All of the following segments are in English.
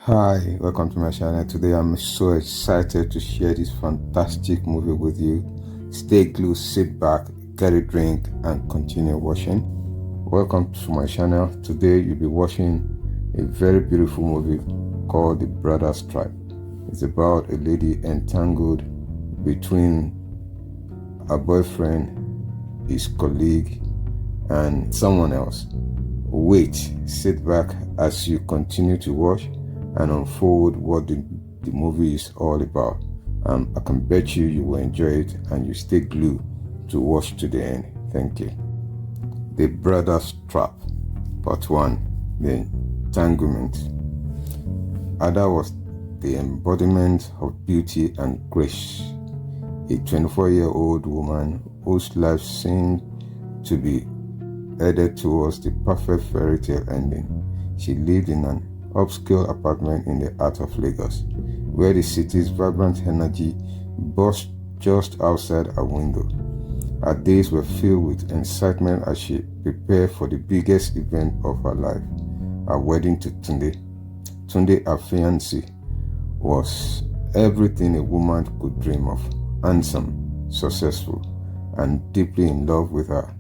Hi, welcome to my channel. Today I'm so excited to share this fantastic movie with you. Stay glued, sit back, get a drink, and continue watching. Welcome to my channel. Today you'll be watching a very beautiful movie called The Bridal. It's about a lady entangled between a boyfriend, his colleague, and someone else. Wait, sit back as you continue to watch and unfold what the movie is all about. I can bet you will enjoy it and you stay glued to watch to the end. Thank you. The Brothers Trap, Part 1, The Entanglement. Ada was the embodiment of beauty and grace, a 24-year-old woman whose life seemed to be headed towards the perfect fairy tale ending. She lived in an upscale apartment in the heart of Lagos, where the city's vibrant energy burst just outside her window. Her days were filled with excitement as she prepared for the biggest event of her life, her wedding to Tunde. Tunde, her fiancé, was everything a woman could dream of: handsome, successful, and deeply in love with her.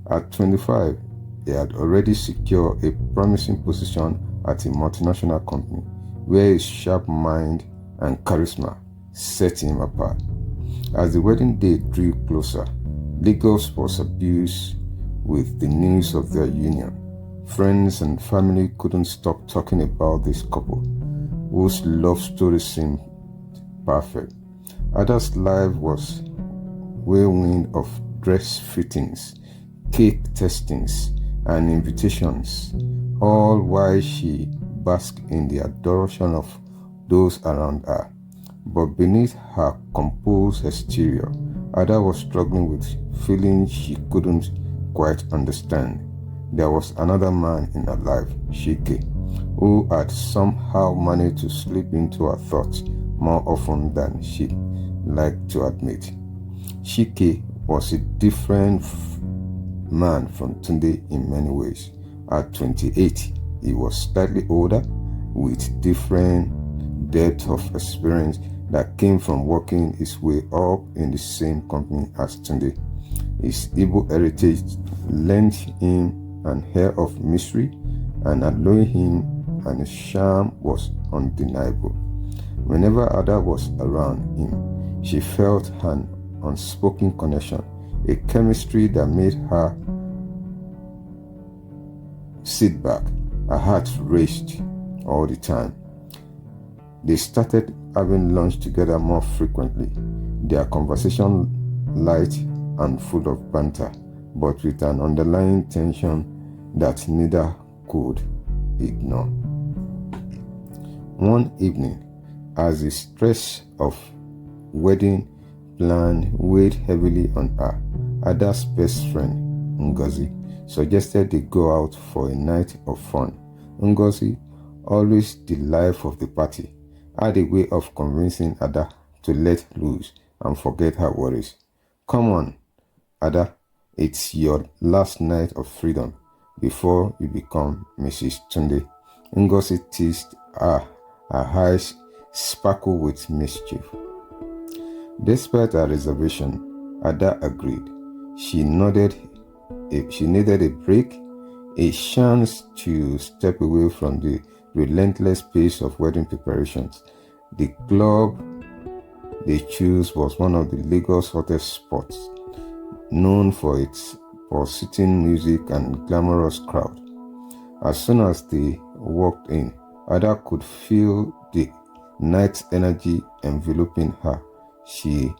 At 25, he had already secured a promising position at a multinational company, where his sharp mind and charisma set him apart. As the wedding day drew closer, Lagos was abuzed with the news of their union. Friends and family couldn't stop talking about this couple, whose love story seemed perfect. Ada's life was whirlwind of dress fittings, cake tastings, and invitations, all while she basked in the adoration of those around her. But beneath her composed exterior, Ada was struggling with feelings she couldn't quite understand. There was another man in her life, Shike, who had somehow managed to slip into her thoughts more often than she liked to admit. Shike was a different man from Tunde in many ways. At 28, he was slightly older, with different depth of experience that came from working his way up in the same company as Tunde. His Igbo heritage lent him an air of mystery and alluring him, and his charm was undeniable. Whenever Ada was around him, she felt an unspoken connection, a chemistry that made her sit back. Her heart raced all the time. They started having lunch together more frequently, their conversation light and full of banter, but with an underlying tension that neither could ignore. One evening, as the stress of wedding plan weighed heavily on her, Ada's best friend, Ngozi, suggested they go out for a night of fun. Ngozi, always the life of the party, had a way of convincing Ada to let loose and forget her worries. Come on, Ada, it's your last night of freedom before you become Mrs. Tunde. Ngozi teased her eyes sparkled with mischief. Despite her reservation, Ada agreed. She needed a break, a chance to step away from the relentless pace of wedding preparations. The club they chose was one of the Lagos hottest spots, known for its pulsating music and glamorous crowd. As soon as they walked in, Ada could feel the night's energy enveloping her. She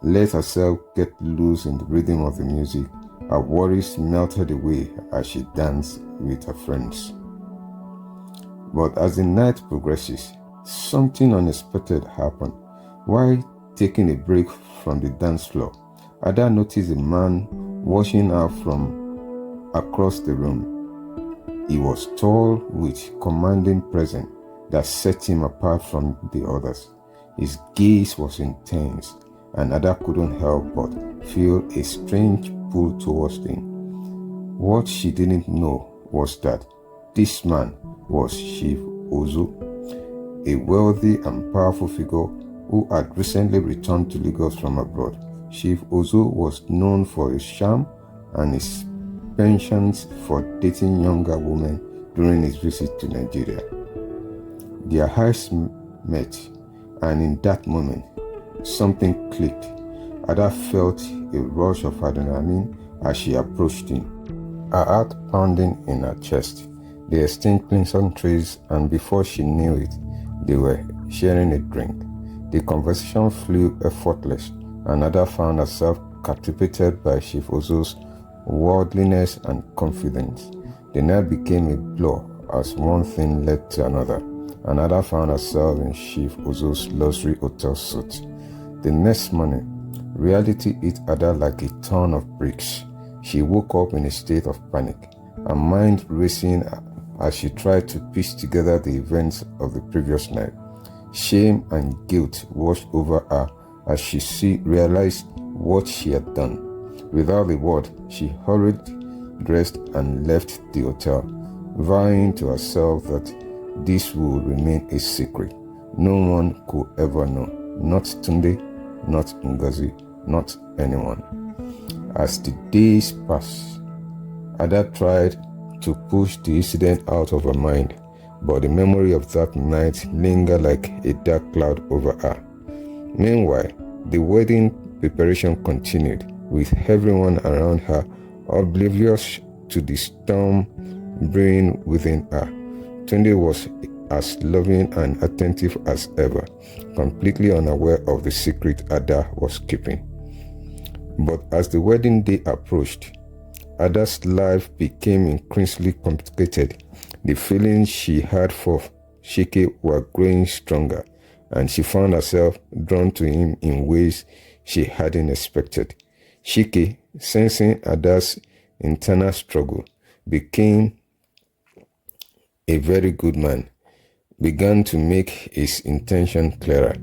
let herself get loose in the rhythm of the music. Her worries melted away as she danced with her friends. But as the night progresses, something unexpected happened. While taking a break from the dance floor, Ada noticed a man watching her from across the room. He was tall, with commanding presence that set him apart from the others. His gaze was intense, and Ada couldn't help but feel a strange pull towards him. What she didn't know was that this man was Chief Ozo, a wealthy and powerful figure who had recently returned to Lagos from abroad. Chief Ozo was known for his charm and his penchant for dating younger women during his visit to Nigeria. Their eyes met, and in that moment, something clicked. Ada felt a rush of adrenaline as she approached him, her heart pounding in her chest. They exchanged pleasantries, and before she knew it, they were sharing a drink. The conversation flew effortless, and Ada found herself captivated by Chief Ozo's worldliness and confidence. The night became a blur as one thing led to another, and Ada found herself in Chief Ozo's luxury hotel suite. The next morning, reality hit Ada like a ton of bricks. She woke up in a state of panic, her mind racing as she tried to piece together the events of the previous night. Shame and guilt washed over her as she realized what she had done. Without a word, she hurried, dressed, and left the hotel, vowing to herself that this would remain a secret. No one could ever know. Not Tunde, not Ngozi, not anyone. As the days passed, Ada tried to push the incident out of her mind, but the memory of that night lingered like a dark cloud over her. Meanwhile, the wedding preparation continued, with everyone around her oblivious to the storm brewing within her. Tunde was as loving and attentive as ever, completely unaware of the secret Ada was keeping. But as the wedding day approached, Ada's life became increasingly complicated. The feelings she had for Chike were growing stronger, and she found herself drawn to him in ways she hadn't expected. Chike, sensing Ada's internal struggle, became a very good man, began to make his intention clearer.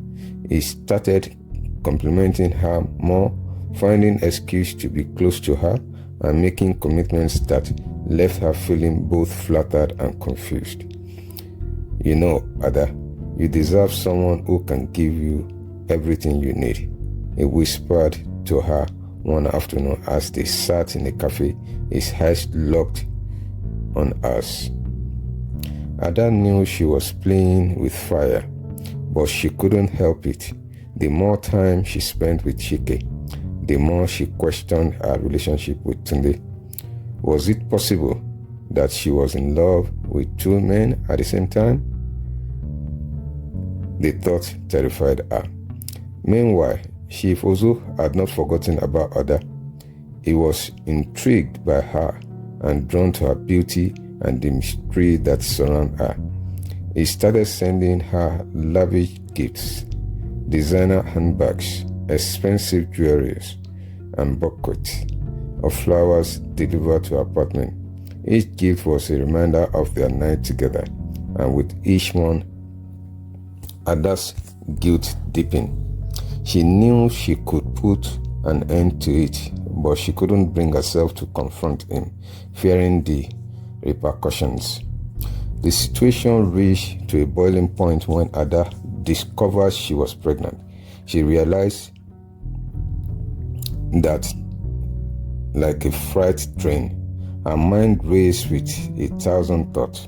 He started complimenting her more, finding excuse to be close to her, and making commitments that left her feeling both flattered and confused. You know, Ada, you deserve someone who can give you everything you need, he whispered to her one afternoon as they sat in a cafe, his eyes locked on hers. Ada knew she was playing with fire, but she couldn't help it. The more time she spent with Chike, the more she questioned her relationship with Tunde. Was it possible that she was in love with two men at the same time? The thought terrified her. Meanwhile, Chief Ozo had not forgotten about Ada. He was intrigued by her and drawn to her beauty and the mystery that surrounded her. He started sending her lavish gifts, designer handbags, expensive jewelries, and buckets of flowers delivered to her apartment. Each gift was a reminder of their night together, and with each one, Ada's guilt deepened. She knew she could put an end to it, but she couldn't bring herself to confront him, fearing the repercussions. The situation reached to a boiling point when Ada discovered she was pregnant. She realized that, like a freight train, her mind raced with 1,000 thoughts.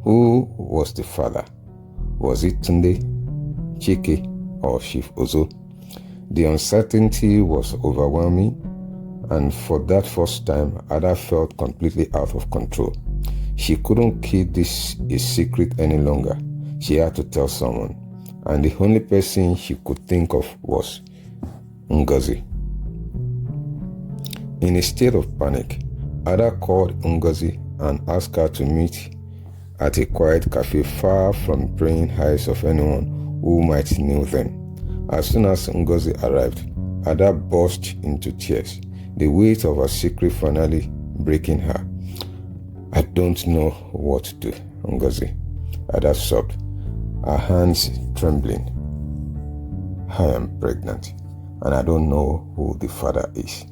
Who was the father? Was it Tunde, Chike, or Chief Ozo? The uncertainty was overwhelming, and for that first time, Ada felt completely out of control. She couldn't keep this a secret any longer. She had to tell someone, and the only person she could think of was Ngozi. In a state of panic, Ada called Ngozi and asked her to meet at a quiet cafe far from praying eyes of anyone who might know them. As soon as Ngozi arrived, Ada burst into tears, the weight of her secret finally breaking her. I don't know what to do, Ngozi, Ada sobbed, her hands trembling. I am pregnant, and I don't know who the father is.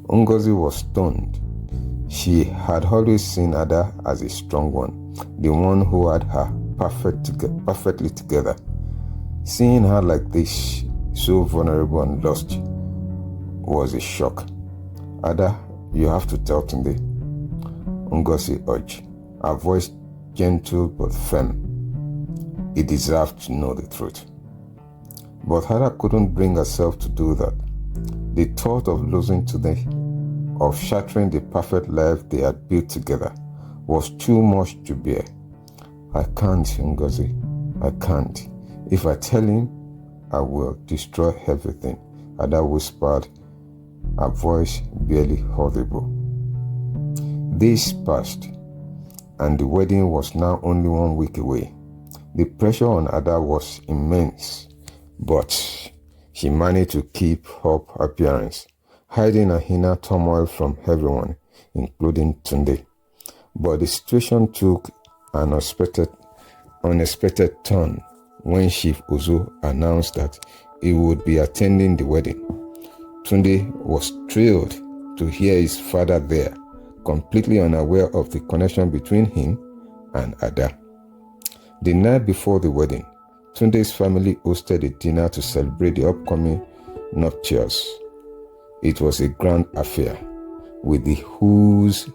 Ngozi was stunned. She had always seen Ada as a strong one, the one who had her perfectly together. Seeing her like this, so vulnerable and lost, was a shock. Ada, you have to tell Tunde, Ngozi urged, her voice gentle but firm. He deserved to know the truth. But Ada couldn't bring herself to do that. The thought of losing Tunde, of shattering the perfect life they had built together, was too much to bear. I can't, Ngozi. I can't. If I tell him, I will destroy everything, Ada whispered, her voice barely audible. Days passed, and the wedding was now only 1 week away. The pressure on Ada was immense, but she managed to keep up appearance, hiding her inner turmoil from everyone, including Tunde. But the situation took an unexpected turn when Chief Ozo announced that he would be attending the wedding. Tunde was thrilled to hear his father there, completely unaware of the connection between him and Ada. The night before the wedding, Tunde's family hosted a dinner to celebrate the upcoming nuptials. It was a grand affair, with the who's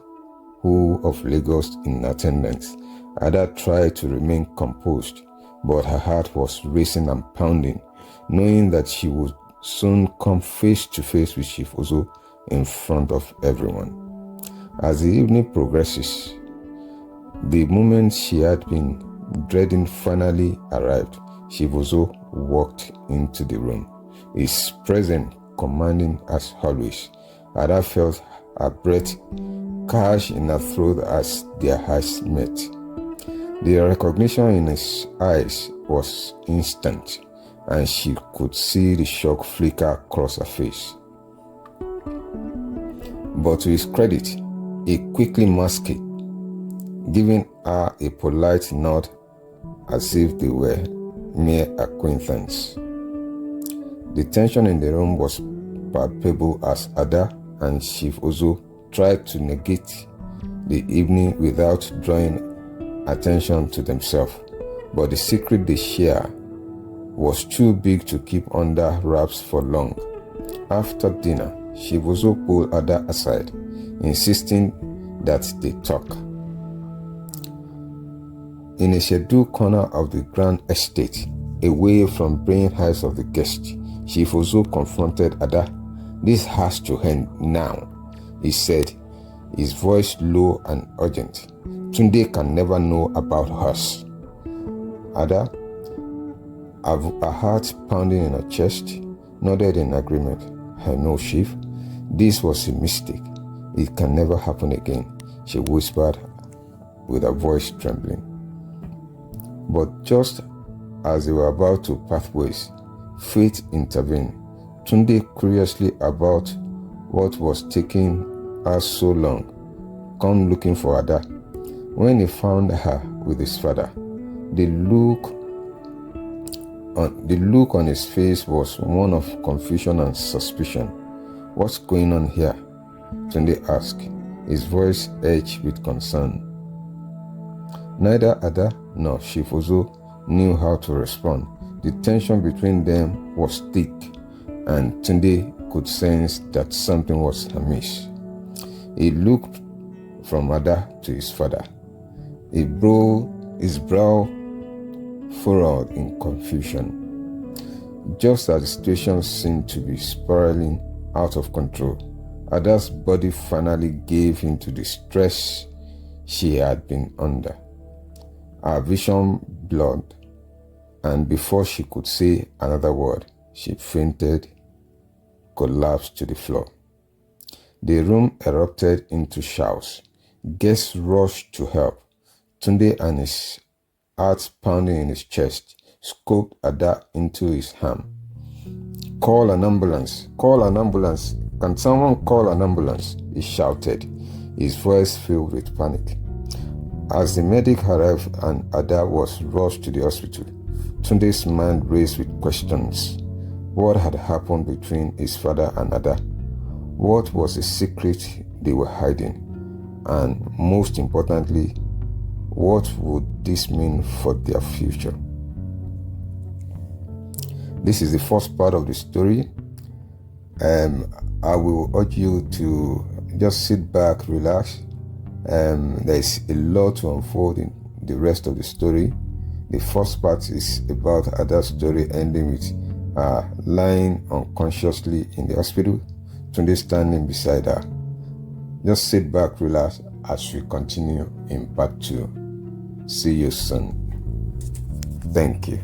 who of Lagos in attendance. Ada tried to remain composed, but her heart was racing and pounding, knowing that she would soon come face to face with Chief Ozo in front of everyone. As the evening progresses, the moment she had been dreading finally arrived. Chief Ozo walked into the room, his presence commanding as always. Ada felt her breath catch in her throat as their eyes met. The recognition in his eyes was instant, and she could see the shock flicker across her face. But to his credit, he quickly masked it, giving her a polite nod as if they were mere acquaintance. The tension in the room was palpable as Ada and Chief Ozo tried to negate the evening without drawing attention to themselves. But the secret they share was too big to keep under wraps for long. After dinner, Chief Ozo pulled Ada aside, insisting that they talk. In a scheduled corner of the grand estate, away from brain eyes of the guests, Chief Ozo confronted Ada. "This has to end now," he said, his voice low and urgent. "Tunde can never know about us." Ada, her heart pounding in her chest, nodded in agreement. "I know, Chief. This was a mistake. It can never happen again," she whispered with her voice trembling. But just as they were about to part ways, fate intervened. Tunde, curiously about what was taking her so long, come looking for Ada. When he found her with his father, the look on his face was one of confusion and suspicion. "What's going on here?" Tunde asked, his voice edged with concern. Neither Ada nor Chief Ozo knew how to respond. The tension between them was thick, and Tunde could sense that something was amiss. He looked from Ada to his father, his brow furrowed in confusion. Just as the situation seemed to be spiraling out of control, Ada's body finally gave in to the stress she had been under. Her vision blurred, and before she could say another word, she fainted, collapsed to the floor. The room erupted into shouts. Guests rushed to help. Tunde, and his heart pounding in his chest, scooped Ada into his arm. "Call an ambulance! Call an ambulance! Can someone call an ambulance?" he shouted, his voice filled with panic. As the medic arrived and Ada was rushed to the hospital, Tunde's mind raced with questions. What had happened between his father and Ada? What was the secret they were hiding? And most importantly, What would this mean for their future? This is the first part of the story. I will urge you to just sit back, relax. There's a lot to unfold in the rest of the story. The first part is about Ada's story ending with lying unconsciously in the hospital, Tunde standing beside her. Just sit back, relax as we continue in part 2. See you soon. Thank you.